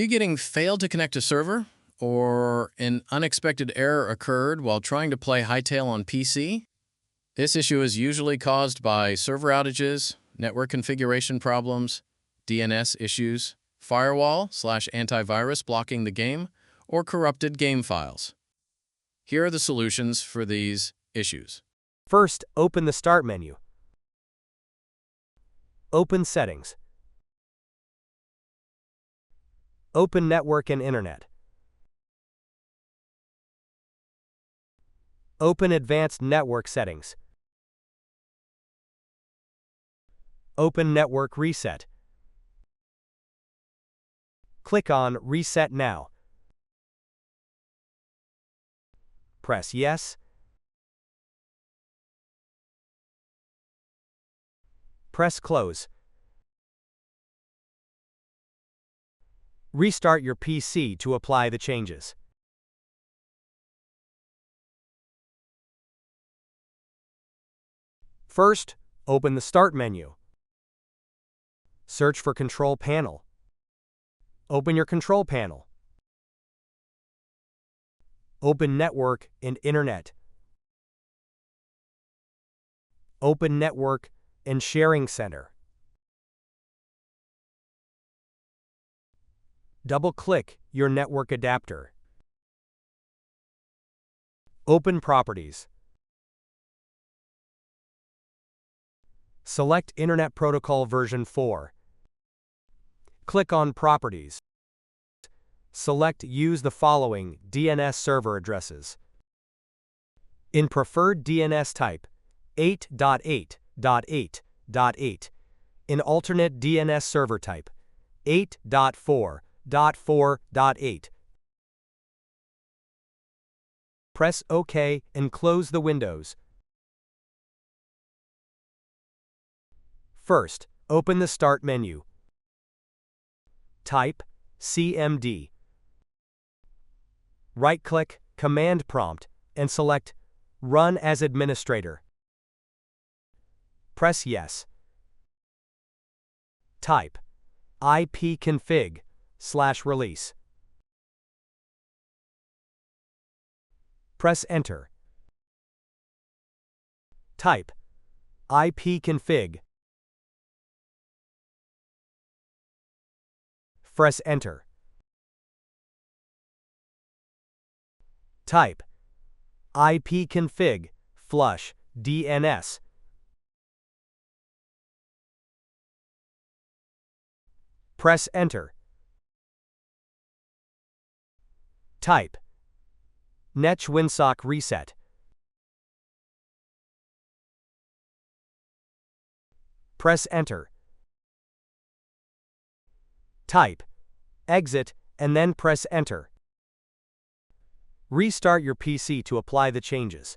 you getting failed to connect to server? Or an unexpected error occurred while trying to play Hytale on PC? This issue is usually caused by server outages, network configuration problems, DNS issues, firewall/antivirus blocking the game, or corrupted game files. Here are the solutions for these issues. First, open the Start menu. Open Settings. Open Network and Internet. Open Advanced Network Settings. Open Network Reset. Click on Reset Now. Press Yes. Press Close. Restart your PC to apply the changes. First, open the Start menu. Search for Control Panel. Open your Control Panel. Open Network and Internet. Open Network and Sharing Center. Double-click your network adapter. Open Properties. Select Internet Protocol version 4. Click on Properties. Select Use the following DNS server addresses. In preferred DNS type, 8.8.8.8. In alternate DNS server type, 8.4.4.8. Press OK and close the windows. First, open the Start menu. Type CMD. Right-click Command Prompt and select Run as Administrator. Press Yes. Type ipconfig/release. Press Enter. Type ipconfig. Press Enter. Type ipconfig flush DNS. Press Enter. Type netwinsock reset. Press Enter. Type exit and then press Enter. Restart your PC to apply the changes.